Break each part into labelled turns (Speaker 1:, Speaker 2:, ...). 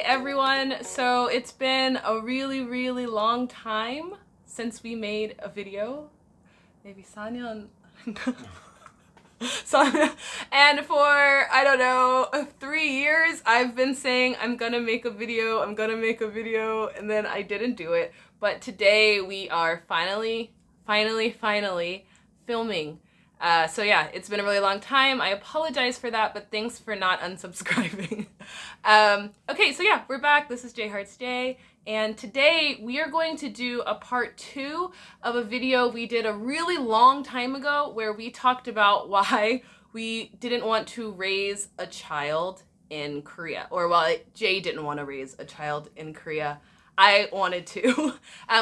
Speaker 1: everyone. So it's been a really long time since we made a video. Maybe 4년. And for, I don't know, 3 years I've been saying I'm gonna make a video, and then I didn't do it. But today we are finally filming. So yeah, it's been a really long time. I apologize for that, but thanks for not unsubscribing. Okay, so yeah, we're back. This is J Hearts J, and today we are going to do a part 2 of a video we did a really long time ago where we talked about why we didn't want to raise a child in Korea. Or well, Jay didn't want to raise a child in Korea. I wanted to.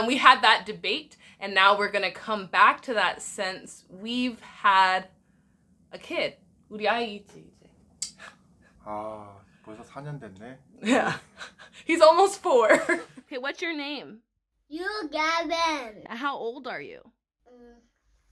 Speaker 1: We had that debate, and now we're gonna come back to that since we've had a kid. 우리 아이 있지 이제.
Speaker 2: 아, 벌써 4년 됐네.
Speaker 1: Yeah. He's almost 4. Okay, what's your name?
Speaker 3: You, Gavin.
Speaker 1: How old are you?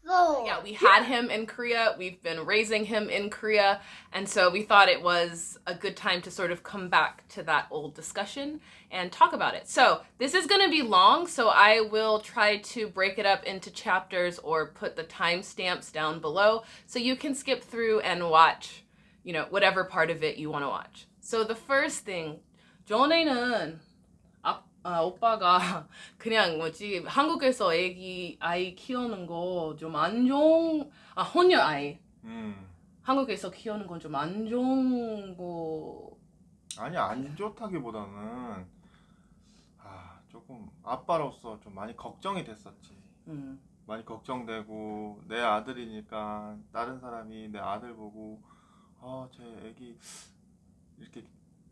Speaker 3: 4.
Speaker 1: Yeah, we had him in Korea. We've been raising him in Korea. And so we thought it was a good time to sort of come back to that old discussion and talk about it. So this is going to be long, so I will try to break it up into chapters or put the timestamps down below so you can skip through and watch, you know, whatever part of it you want to watch. So the first thing, 전에는 오빠가 그냥 뭐지 한국에서 아이 키우는 거 좀 안 좋은 혼혈 아이 한국에서 키우는 건 좀 안 좋은 거
Speaker 2: 아니, 안 좋다기보다는 조금 아빠로서 좀 많이 걱정이 됐었지. 많이 걱정되고 내 아들이니까 다른 사람이 내 아들 보고 제 애기 이렇게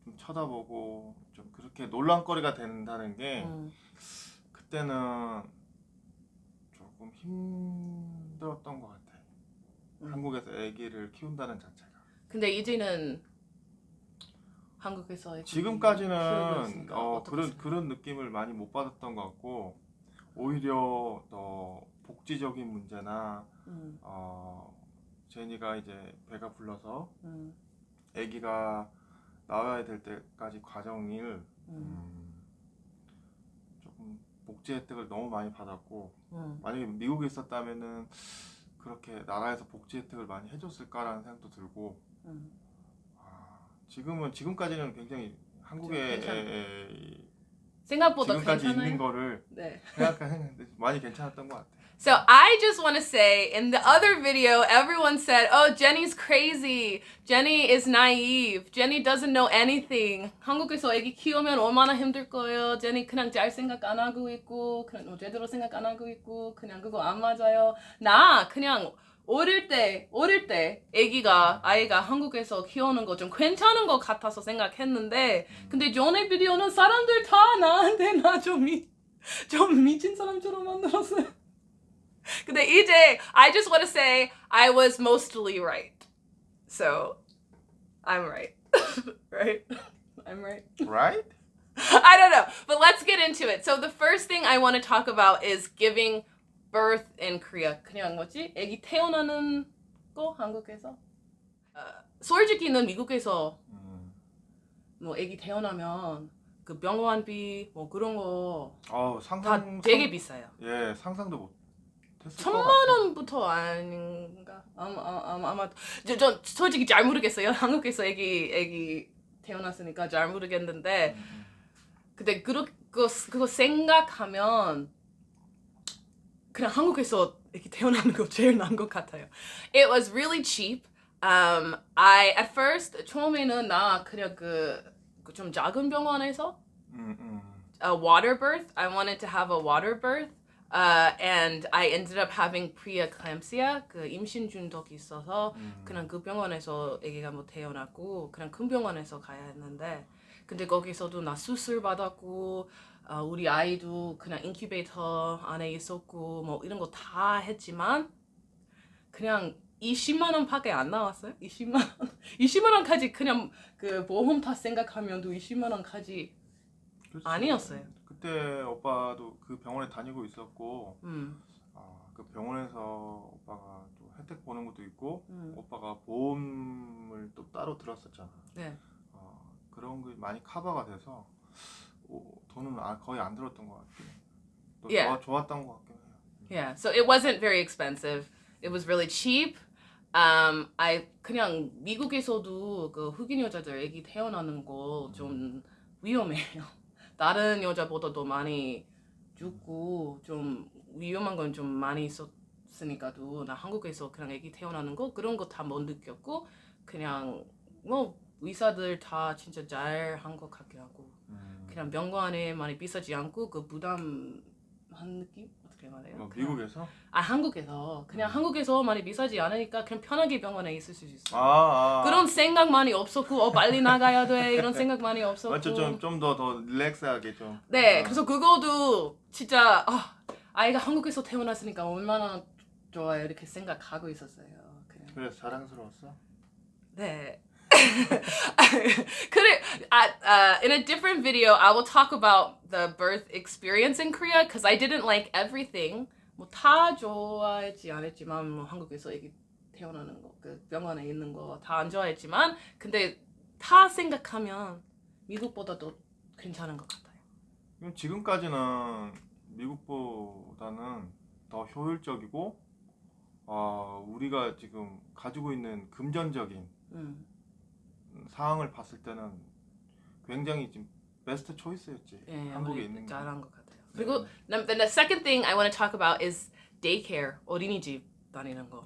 Speaker 2: 좀 쳐다보고 좀 그렇게 논란거리가 된다는 게 그때는 조금 힘들었던 것 같아. 한국에서 아기를 키운다는 자체가.
Speaker 1: 근데 이제는 한국에서
Speaker 2: 지금까지는 그런 느낌을 많이 못 받았던 것 같고 오히려 더 복지적인 문제나 제니가 이제 배가 불러서 아기가 나와야 될 때까지 과정을 조금 복지 혜택을 너무 많이 받았고 만약에 미국에 있었다면은 그렇게 나라에서 복지 혜택을 많이 해줬을까라는 생각도 들고 지금까지는 굉장히 한국에
Speaker 1: 생각보다
Speaker 2: 지금까지
Speaker 1: 괜찮아요?
Speaker 2: 있는 거를
Speaker 1: 네.
Speaker 2: 생각했는데 많이 괜찮았던 것 같아.
Speaker 1: So I just want to say, in the other video, everyone said, oh, Jenny's crazy. Jenny is naive. Jenny doesn't know anything. 한국에서 애기 키우면 얼마나 힘들 거예요. Jenny 그냥 잘 생각 안 하고 있고, 그냥 제대로 생각 안 하고 있고, 그냥 그거 안 맞아요. 나 그냥 어릴 때 아이가 한국에서 키우는 거 좀 괜찮은 것 같아서 생각했는데, 근데 전에 비디오는 사람들 다 나한테 나 좀 미친 사람처럼 만들었어요. 근데 이제 I just want to say I was mostly right. So I'm right. Right? I'm right.
Speaker 2: Right?
Speaker 1: I don't know. But let's get into it. So the first thing I want to talk about is giving birth in Korea. 그냥 뭐지? 애기 태어나는 거 한국에서? 솔직히는 미국에서 뭐 애기 태어나면 그 병원비 뭐 그런 거 다 되게 비싸요.
Speaker 2: 예, 상상도 못.
Speaker 1: 1,000만 원부터 아닌가? 아마 저 솔직히 잘 모르겠어요. 한국에서 애기 태어났으니까 잘 모르겠는데 근데 그거 생각하면 그냥 한국에서 애기 태어나는 거 제일 나은 것 같아요. It was really cheap. I at first 처음에는 나 그냥 좀 작은 병원에서 a water birth. I wanted to have a water birth. And I ended up having preeclampsia, 그 임신 중독이 있어서 그냥 그 병원에서 아기가 뭐 태어났고 그냥 큰 병원에서 가야 했는데 근데 거기서도 나 수술 받았고 우리 아이도 그냥 인큐베이터 안에 있었고 뭐 이런 거 다 했지만 그냥 20만 원밖에 안 나왔어요. 20만 원까지 그냥 그 보험 다 생각하면도 20만 원까지
Speaker 2: 그렇지.
Speaker 1: 아니었어요.
Speaker 2: 그때 오빠도 그 병원에 다니고 있었고 그 병원에서 오빠가 또 혜택 보는 것도 있고 오빠가 보험을 또 따로 들었었잖아.
Speaker 1: 네.
Speaker 2: 그런 게 많이 커버가 돼서 돈은 거의 안 들었던 것 같긴 해. 또
Speaker 1: Yeah.
Speaker 2: 좋았던 것 같긴 해요.
Speaker 1: Yeah, so it wasn't very expensive. It was really cheap. I 그냥 미국에서도 그 흑인 여자들 애기 태어나는 거 좀 위험해요. 다른 여자보다도 많이 죽고 좀 위험한 건 좀 많이 있었으니까도 나 한국에서 그냥 애기 태어나는 거 그런 거 다 못 느꼈고 그냥 뭐 의사들 다 진짜 잘 한 것 같긴 하고 그냥 병원에 많이 비싸지 않고 그 부담한 느낌? 어떻게 말해요? 그냥-
Speaker 2: 미국에서?
Speaker 1: 한국에서 그냥 한국에서 많이 비싸지 않으니까 그냥 편하게 병원에 있을 수 있어.
Speaker 2: 아.
Speaker 1: 그런 생각 많이 없었고 빨리 나가야 돼 이런 생각 많이 없었고.
Speaker 2: 맞죠? 좀 더 릴렉스하게 좀.
Speaker 1: 네, 그래서 그거도 진짜 아이가 한국에서 태어났으니까 얼마나 좋아요 이렇게 생각하고 있었어요. 그냥.
Speaker 2: 그래서 자랑스러웠어?
Speaker 1: 네. In a different video, I will talk about the birth experience in Korea because I didn't like everything. 뭐 다 좋아했지 않았지만 뭐 한국에서 애기 태어나는 거, 그 병원에 있는 거 다 안 좋아했지만 근데 다 생각하면 미국보다도 괜찮은 것 같아요.
Speaker 2: 그럼 지금까지는 미국보다는 더 효율적이고 우리가 지금 가지고 있는 금전적인 상황을 봤을 때는 굉장히 지금 베스트 초이스였지.
Speaker 1: 예,
Speaker 2: 한국에 있는 게.
Speaker 1: 잘한 것 같아요. 그리고 then the second thing I want to talk about is daycare, 어린이집 다니는 거.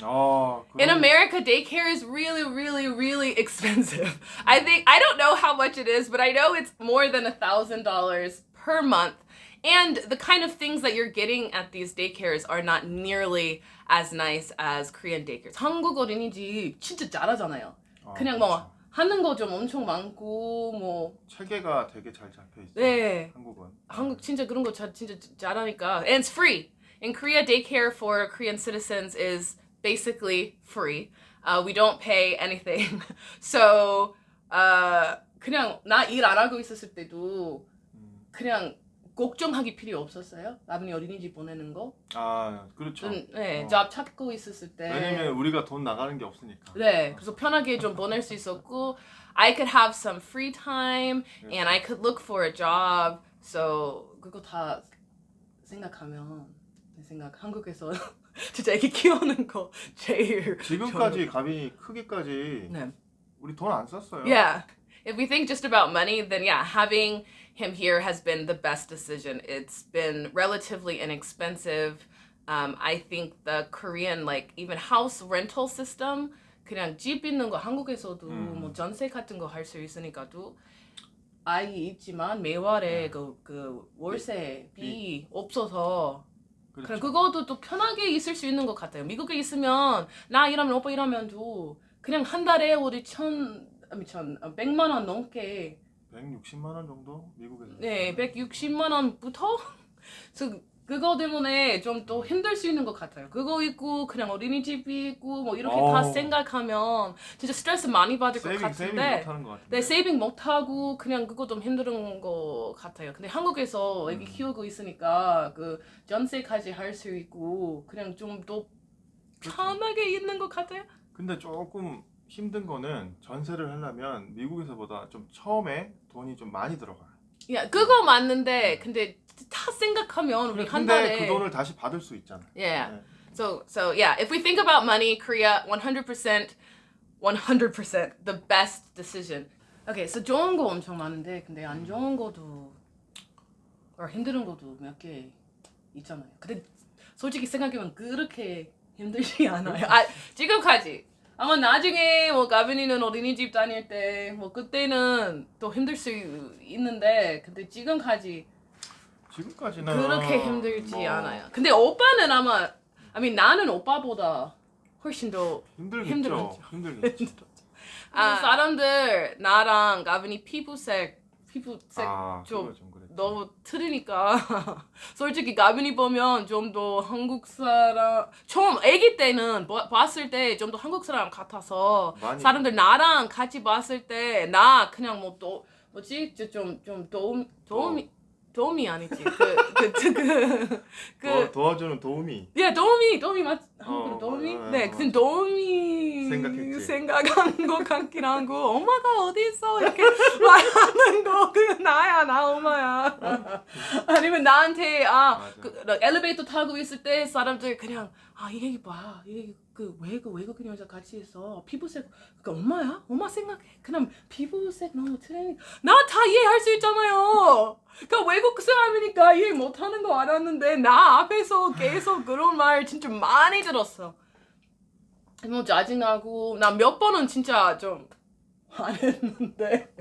Speaker 1: In America, daycare is really, really, really expensive. I don't know how much it is, but I know it's more than $1,000 per month. And the kind of things that you're getting at these daycares are not nearly as nice as Korean daycares. 한국 어린이집 진짜 잘하잖아요. 그냥 뭐
Speaker 2: 그렇죠.
Speaker 1: 하는 거 좀 엄청 많고 뭐
Speaker 2: 체계가 되게 잘 잡혀 있어.
Speaker 1: 네.
Speaker 2: 한국은.
Speaker 1: 한국 진짜 그런 거 진짜 잘하니까. And it's free. In Korea, daycare for Korean citizens is basically free. We don't pay anything. So 그냥 나 일 안 하고 있었을 때도 그냥 걱정하기 필요 없었어요. 아버님 어린이집 보내는 거.
Speaker 2: 그렇죠.
Speaker 1: 네, 잡 찾고 있었을 때.
Speaker 2: 왜냐면 우리가 돈 나가는 게 없으니까.
Speaker 1: 네, 그래서 편하게 좀 보낼 수 있었고, I could have some free time and I could look for a job. So 그거 다 생각하면 내 생각 한국에서 진짜 애기 키우는 거 제일
Speaker 2: 지금까지 가빈이 크기까지
Speaker 1: 네.
Speaker 2: 우리 돈 안 썼어요.
Speaker 1: Yeah. If we think just about money, then yeah, having him here has been the best decision. It's been relatively inexpensive. I think the Korean, like, even house rental system, 그냥 집 있는 거 한국에서도 뭐 전세 같은 거 할 수 있으니까도 아이 있지만 매월에 그 월세비 없어서
Speaker 2: 그렇죠.
Speaker 1: 그냥 그것도 또 편하게 있을 수 있는 것 같아요. 미국에 있으면 나 일하면 오빠 일하면도 그냥 한 달에 우리 100만 원 넘게
Speaker 2: 160만 원 정도 미국에서.
Speaker 1: 네, 160만 원부터 그거 때문에 좀 더 힘들 수 있는 것 같아요. 그거 있고 그냥 어린이집이 있고 뭐 이렇게 다 생각하면 진짜 스트레스 많이 받을 것
Speaker 2: 세이빙
Speaker 1: 같은데
Speaker 2: 못하는 것 같은데.
Speaker 1: 네, 세이빙 못하고 그냥 그거 좀 힘든 것 같아요. 근데 한국에서 애기 키우고 있으니까 그 전세까지 할 수 있고 그냥 좀 더 편하게 있는 것 같아요.
Speaker 2: 근데 조금 힘든 거는 전세를 하려면 미국에서보다 좀 처음에 돈이 좀 많이 들어가.
Speaker 1: 야, 그거 맞는데 근데 다 생각하면 우리 한 달에
Speaker 2: 근데 그 돈을 다시 받을 수 있잖아.
Speaker 1: Yeah.
Speaker 2: 네.
Speaker 1: So yeah, if we think about money, Korea 100% the best decision. Okay, so 좋은 거 엄청 많은데 근데 안 좋은 것도 힘든 것도 몇 개 있잖아요. 근데 솔직히 생각해보면 그렇게 힘들지 않아요. 지금까지. 아마 나중에 뭐 가빈이는 어린이집 다닐 때 뭐 그때는 또 힘들 수 있는데 근데 지금까지는 그렇게 힘들지 않아요. 근데 오빠는 아마 나는 오빠보다 훨씬 더
Speaker 2: 힘들겠죠. 힘들겠죠.
Speaker 1: 사람들 나랑 가빈이 피부색 좀
Speaker 2: 좀 그랬지.
Speaker 1: 너무 틀리니까 솔직히 가빈이 보면 좀 더 한국 사람 처음 아기 때는 봤을 때 좀 더 한국 사람 같아서
Speaker 2: 많이.
Speaker 1: 사람들 나랑 같이 봤을 때 나 그냥 뭐 또 뭐지 좀 도움이 아니지 도와주는
Speaker 2: 도움이.
Speaker 1: 도움이 맞 한국으로 도미?
Speaker 2: 맞아.
Speaker 1: 네, 그 도미
Speaker 2: 생각했지.
Speaker 1: 생각한 것 같긴 하고 엄마가 어디 있어 이렇게 말하는 거 그냥 나야 나 엄마야. 아니면 나한테
Speaker 2: 맞아.
Speaker 1: 엘리베이터 타고 있을 때 사람들 그냥 이 얘기 봐, 이 얘기 그 외국인 여자 같이 있어 피부색 그 엄마야? 엄마 생각해 그냥 피부색 너무 트레이닝 나 다 이해할 수 있잖아요. 그 외국 사람이니까 이해 못하는 거 알았는데 나 앞에서 계속 그런 말 진짜 많이 들었어. 뭐 짜증나고 나 몇 번은 진짜 좀 안 했는데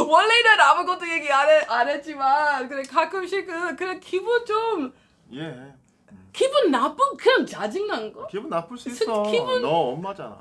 Speaker 1: 원래는 아무것도 얘기 안 했지만 그래 가끔씩 그냥 기분 좀
Speaker 2: 예.
Speaker 1: 기분 나쁜 그냥 짜증난 거.
Speaker 2: 기분 나쁠 수 있어.
Speaker 1: 기분-
Speaker 2: 너 엄마잖아.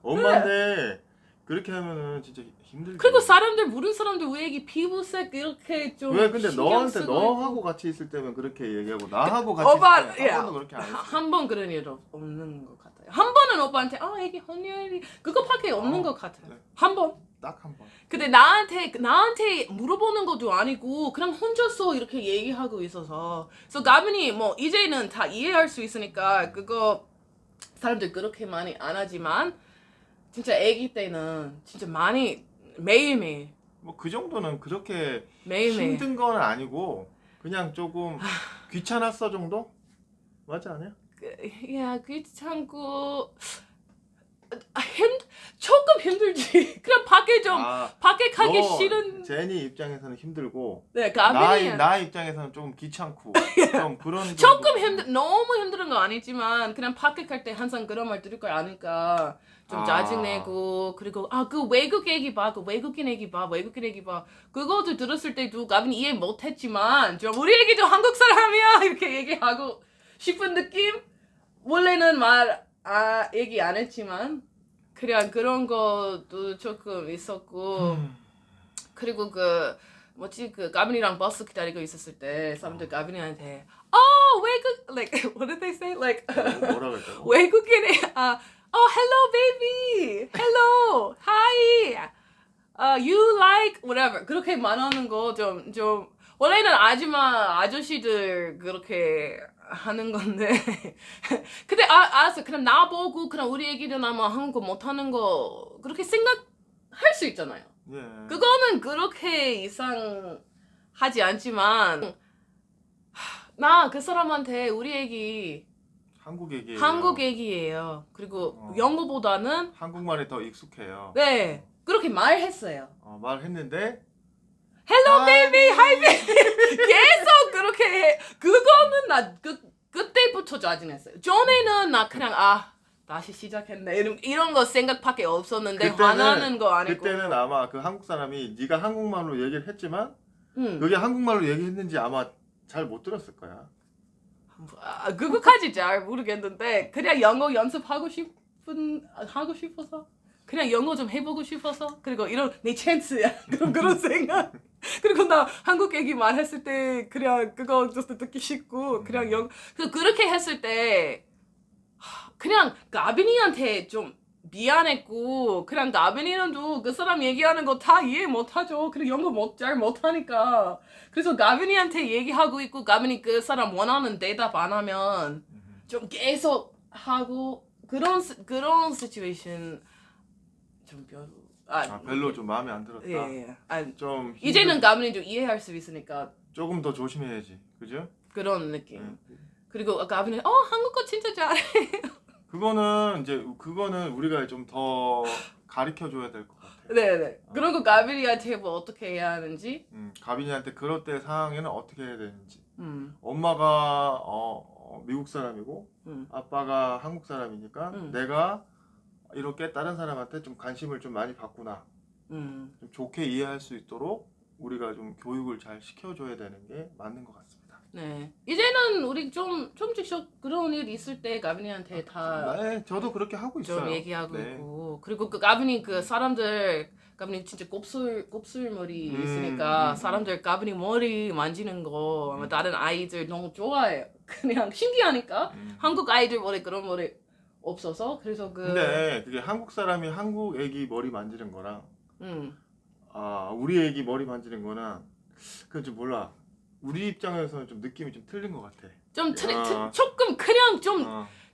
Speaker 2: 엄마인데 그렇게 하면은 진짜 힘들지.
Speaker 1: 그리고 사람들 모르는 사람들 왜 이게 피부색 이렇게 좀
Speaker 2: 왜 근데
Speaker 1: 신경
Speaker 2: 너한테
Speaker 1: 쓰고
Speaker 2: 너하고
Speaker 1: 있고.
Speaker 2: 같이 있을 때면 그렇게 얘기하고 나하고 같이
Speaker 1: 오빠,
Speaker 2: 있을 때
Speaker 1: 야.
Speaker 2: 한 번도 그렇게 안 했어.
Speaker 1: 한 번 그런 일 없는 것 같아요. 한 번은 오빠한테 애기 헌혈이 그거밖에 없는 것 같아요.
Speaker 2: 네.
Speaker 1: 한 번.
Speaker 2: 딱 한 번.
Speaker 1: 근데 나한테 물어보는 것도 아니고 그냥 혼자서 이렇게 얘기하고 있어서 그래서 가빈이 뭐 이제는 다 이해할 수 있으니까 그거 사람들 그렇게 많이 안 하지만 진짜 아기 때는 진짜 많이 매일매일
Speaker 2: 뭐 그 정도는 그렇게
Speaker 1: 매일매일
Speaker 2: 힘든 건 아니고 그냥 조금 귀찮았어 정도? 맞지 않아요?
Speaker 1: 야 귀찮고 조금 힘들지. 그냥 밖에 좀 밖에 가기
Speaker 2: 너
Speaker 1: 싫은.
Speaker 2: 제니 입장에서는 힘들고
Speaker 1: 네, 가빈이
Speaker 2: 나 입장에서는 조금 귀찮고 좀 그런
Speaker 1: 조금
Speaker 2: 정도.
Speaker 1: 너무 힘든 건 아니지만 그냥 밖에 갈 때 항상 그런 말 들을 걸 아니까 좀 짜증내고 그리고 그 외국 얘기 봐, 그 외국인 얘기 봐, 외국인 얘기 봐. 그것도 들었을 때도 가빈이 이해 못했지만 좀 우리 얘기도 한국 사람이야 이렇게 얘기하고 싶은 느낌. 원래는 얘기 안 했지만 그냥 그런 것도 조금 있었고 그리고 그 가빈이랑 버스 기다리고 있었을 때 사람들 가빈이한테 외국 like what did they say like
Speaker 2: 뭐라 그랬다고?
Speaker 1: 외국인이 hello baby hello hi you like whatever 그렇게 말하는 거 좀 원래는 아저씨들 그렇게 하는 건데 근데 알았어 그냥 나보고 그냥 우리 애기들 아마 한국어 못하는 거 그렇게 생각할 수 있잖아요.
Speaker 2: 예.
Speaker 1: 그거는 그렇게 이상하지 않지만 나 그 사람한테 우리 애기
Speaker 2: 한국 얘기예요.
Speaker 1: 한국 애기예요. 그리고 영어보다는
Speaker 2: 한국말이 더 익숙해요.
Speaker 1: 네 그렇게 말했어요.
Speaker 2: 말했는데
Speaker 1: Hello baby, hi baby 계속 그렇게 해. 그거는 나 그때부터 짜증냈어요. 전에는 나 그냥 다시 시작했네 이런 거 생각밖에 없었는데 화나는 거 아니고
Speaker 2: 그때는 아마 그 한국 사람이 네가 한국말로 얘기를 했지만
Speaker 1: 응.
Speaker 2: 여기 한국말로 얘기했는지 아마 잘 못 들었을 거야.
Speaker 1: 그거까지 잘 모르겠는데 그냥 영어 연습하고 싶어서 그냥 영어 좀 해보고 싶어서 그리고 이런 내 찬스야 그런 생각 그리고 나 한국 얘기 말했을 때 그냥 그거 just 듣기 싫고 그냥 그렇게 했을 때 그냥 가빈이한테 좀 미안했고 그냥 가빈이는도 그 사람 얘기하는 거 다 이해 못하죠. 그리고 영어 잘 못하니까 그래서 가빈이한테 얘기하고 있고 가빈이 그 사람 원하는 대답 안 하면 좀 계속 하고 그런 시츄에이션 좀
Speaker 2: 별로 좀 마음에 안 들었다.
Speaker 1: 예.
Speaker 2: 좀
Speaker 1: 이제는 가빈이 좀 이해할 수 있으니까
Speaker 2: 조금 더 조심해야지, 그죠?
Speaker 1: 그런 느낌. 그리고 가빈이 한국어 진짜 잘해.
Speaker 2: 그거는 우리가 좀 더 가르쳐 줘야 될 것 같아요.
Speaker 1: 네네. 그리고 가빈이한테 뭐 어떻게 해야 하는지.
Speaker 2: 가빈이한테 그럴 때 상황에는 어떻게 해야 되는지. 엄마가 미국 사람이고 아빠가 한국 사람이니까 내가 이렇게 다른 사람한테 좀 관심을 좀 많이 받구나. 좀 좋게 이해할 수 있도록 우리가 좀 교육을 잘 시켜줘야 되는 게 맞는 것 같습니다.
Speaker 1: 네. 이제는 우리 좀씩 그런 일 있을 때 가빈이한테 다
Speaker 2: 네, 저도 그렇게 하고 있어요.
Speaker 1: 좀 얘기하고
Speaker 2: 네.
Speaker 1: 있고 그리고 가빈이 가빈이 진짜 곱슬머리 있으니까 사람들 가빈이 머리 만지는 거 아마 다른 아이들 너무 좋아해요. 그냥 신기하니까 한국 아이들 머리 그런 머리 없어서 그래서
Speaker 2: 근데 그게 한국 사람이 한국 애기 머리 만지는 거랑 우리 애기 머리 만지는 거랑 그건 좀 몰라. 우리 입장에서는 좀 느낌이 좀 틀린 것 같아.
Speaker 1: 좀 조금 그냥 좀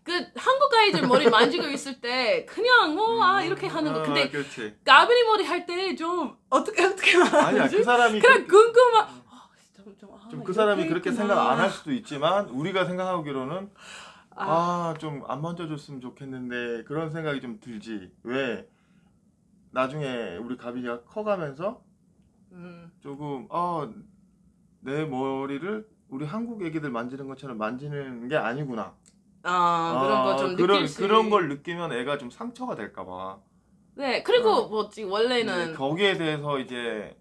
Speaker 1: 그 한국 아이들 머리 만지고 있을 때 그냥 뭐 이렇게 하는 거. 근데
Speaker 2: 그렇지.
Speaker 1: 가빈이 머리 할 때 좀 어떻게 말하지?
Speaker 2: 아니야 그 사람이
Speaker 1: 그냥 궁금한.
Speaker 2: 좀 그 사람이 그렇게 생각 안 할 수도 있지만 우리가 생각하기로는 좀 안 만져줬으면 좋겠는데 그런 생각이 좀 들지. 왜 나중에 우리 가빈이가 커가면서 조금 내 머리를 우리 한국 애기들 만지는 것처럼 만지는 게 아니구나.
Speaker 1: 그런 거 좀 느낄 수
Speaker 2: 그런 걸 느끼면 애가 좀 상처가 될까봐.
Speaker 1: 네, 그리고 뭐지 원래는
Speaker 2: 거기에 대해서 이제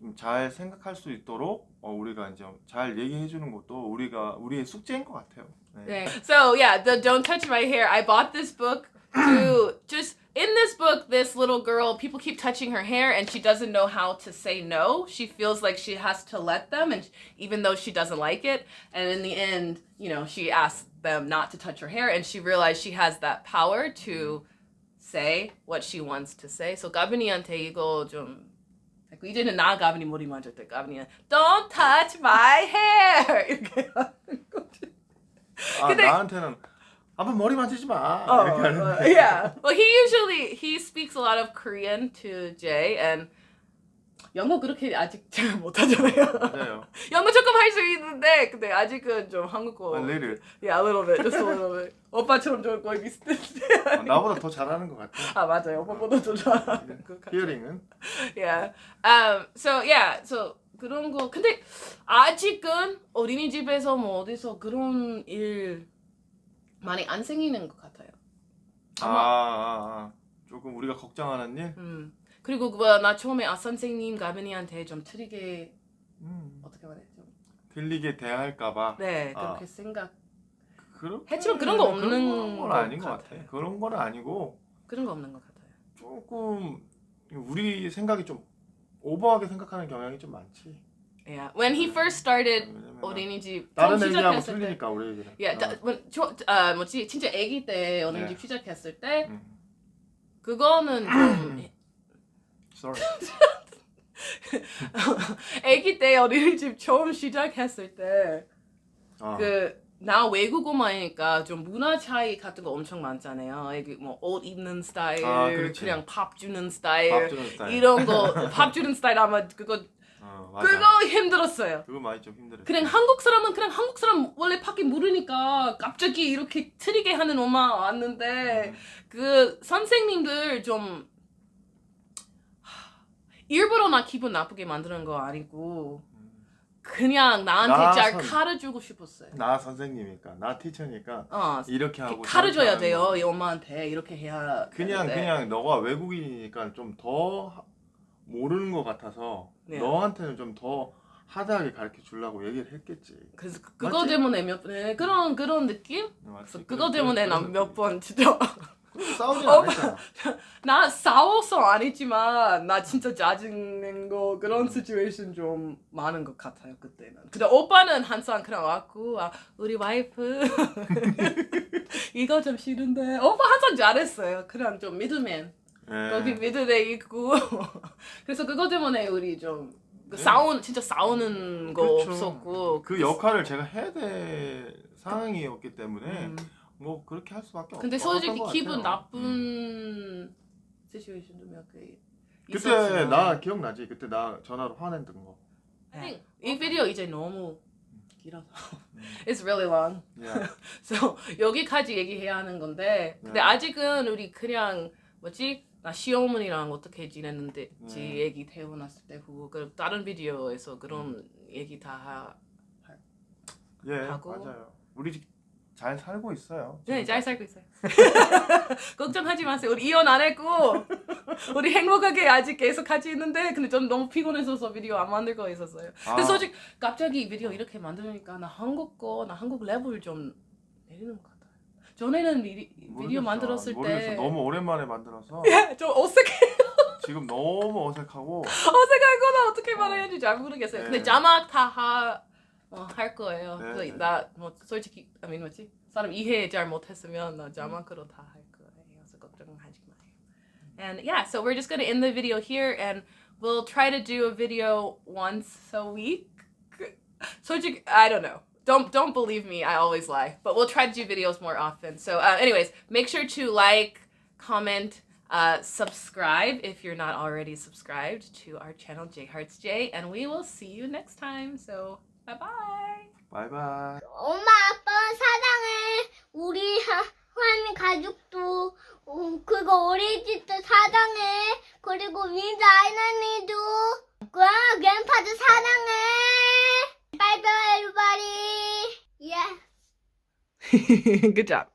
Speaker 2: 좀 잘 생각할 수 있도록 우리가 이제 잘 얘기해 주는 것도 우리의 숙제인 것 같아요. 네.
Speaker 1: So yeah, the Don't Touch My Hair. I bought this book to just in this book, this little girl, people keep touching her hair and she doesn't know how to say no. She feels like she has to let them, and even though she doesn't like it, and in the end, she asks them not to touch her hair, and she realized she has that power to say what she wants to say. So 가빈이한테 이거 좀 이제는 나 가빈이 머리 만질 때 가빈이는 Don't touch my hair 이렇게 하는 거지. 근데
Speaker 2: 나한테는 한번 머리 만지지 마. 이렇게 하는데.
Speaker 1: Yeah. Well, he speaks a lot of Korean to Jay, and 영어 그렇게 아직 잘 못하잖아요.
Speaker 2: 맞아요.
Speaker 1: 영어 조금 할 수 있는데, 근데 아직은 좀 한국어.
Speaker 2: A little.
Speaker 1: Yeah, a little bit, just a little bit. 오빠처럼 좀 거의 비슷한데.
Speaker 2: 나보다 더 잘하는 것 같아.
Speaker 1: 맞아요. 오빠보다 더 잘하는 것 같아요.
Speaker 2: 히어링은.
Speaker 1: Yeah. So 그런 거. 근데 아직은 어린이집에서 뭐 어디서 그런 일 많이 안 생기는 것 같아요.
Speaker 2: 조금 우리가 걱정하는 일.
Speaker 1: 그리고 나 처음에 선생님 가빈이한테 좀 틀리게 어떻게 말해? 좀
Speaker 2: 틀리게 대할까봐.
Speaker 1: 네, 그렇게 생각.
Speaker 2: 했지만
Speaker 1: 그런 거 없는
Speaker 2: 그런 건 아닌 것
Speaker 1: 같아요.
Speaker 2: 같아. 그런 건 아니고.
Speaker 1: 그런 거 없는 것 같아요.
Speaker 2: 조금 우리 생각이 좀 오버하게 생각하는 경향이 좀 많지.
Speaker 1: Yeah, when he first started 어린이집
Speaker 2: 다른
Speaker 1: 처음
Speaker 2: 애기하고
Speaker 1: 시작했을 때,
Speaker 2: 틀리니까 우리 얘기는.
Speaker 1: 뭐지 진짜 아기 때 어린이집
Speaker 2: 네.
Speaker 1: 시작했을 때 그거는 좀
Speaker 2: Sorry.
Speaker 1: 아기 때 어린이집 처음 시작했을 때 나 외국어만이니까 좀 문화 차이 같은 거 엄청 많잖아요. 애기 뭐 옷 입는 스타일, 그냥 밥 주는 스타일, 이런 거 밥 주는 스타일 아마 그거 힘들었어요.
Speaker 2: 그거 많이 좀 힘들었어요.
Speaker 1: 그냥 한국 사람 원래 밖에 모르니까 갑자기 이렇게 틀리게 하는 엄마 왔는데 그 선생님들 좀 일부러 나 기분 나쁘게 만드는 거 아니고 그냥 나한테 잘 가르치고 싶었어요.
Speaker 2: 나 선생님이니까, 나 티처니까 이렇게 하고
Speaker 1: 가르쳐야 돼요. 이 엄마한테 이렇게 해야
Speaker 2: 그냥 너가 외국인이니까 좀 더 모르는 것 같아서 너한테는 좀 더 하드하게 가르쳐 주려고 얘기를 했겠지.
Speaker 1: 그래서 그거 때문에 그런 느낌?
Speaker 2: 맞지?
Speaker 1: 그거 때문에 나 몇 번 진짜
Speaker 2: 싸우진 않았잖아.
Speaker 1: 나 싸워서 아니지만 나 진짜 짜증낸 거 그런 시츄에이션 좀 많은 것 같아요 그때는. 근데 오빠는 항상 그냥 왔고 우리 와이프 이거 좀 싫은데 오빠 항상 잘했어요. 그냥 좀 미드맨 거기 미드에 있고 그래서 그거 때문에 우리 좀 진짜 싸우는 거
Speaker 2: 그렇죠.
Speaker 1: 없었고
Speaker 2: 그 역할을 제가 해야 될 상황이었기 때문에 뭐 그렇게 할 수밖에 없었던
Speaker 1: 근데 솔직히
Speaker 2: 것
Speaker 1: 기분
Speaker 2: 같아요.
Speaker 1: 나쁜 시츄에이션도 몇 개
Speaker 2: 그때
Speaker 1: 있었어요.
Speaker 2: 나 기억나지? 그때 나 전화로 화냈던 거.
Speaker 1: 이 비디오 이제 너무 길어서 It's really long.
Speaker 2: Yeah.
Speaker 1: So 여기까지 얘기해야 하는 건데 근데 아직은 우리 그냥 나 시어머니랑 어떻게 지냈는지 얘기 태어났을 때 후 다른 비디오에서 그런 얘기 다 하고
Speaker 2: 맞아요. 우리 집 잘 살고 있어요.
Speaker 1: 네, 잘 살고 있어요. 걱정하지 마세요. 우리 이혼 안 했고 우리 행복하게 아직 계속 같이 있는데 근데 좀 너무 피곤해서 비디오 안 만들고 있었어요. 근데 솔직히 갑자기 비디오 이렇게 만드니까 나 한국 레벨 좀 내리는 것 같아요. 전에는 비디오 만들었을 때
Speaker 2: 너무 오랜만에 만들어서
Speaker 1: 좀 어색해.
Speaker 2: 지금 너무 어색하고
Speaker 1: 어색하거나 어떻게 말해야지 잘 모르겠어요. 근데 자막 다 할 거예요. 그래서 나 솔직히 사람 이해 잘 못했으면 나 자막으로 다 할 거예요. 그래서 걱정하지 마요. And yeah, so we're just gonna end the video here, and we'll try to do a video once a week. 솔직히 I don't know. don't believe me. I always lie. But we'll try to do videos more often. So, anyways, make sure to like, comment, subscribe if you're not already subscribed to our channel J Hearts J, and we will see you next time. So, bye bye.
Speaker 2: 바이바이.
Speaker 3: 엄마 아빠 사랑해. 우리 하민 가족도 그리고 우리 집도 사랑해. 그리고 민자 아이나니도 grandpa도 사랑해. Bye bye everybody. Yeah.
Speaker 1: Good job.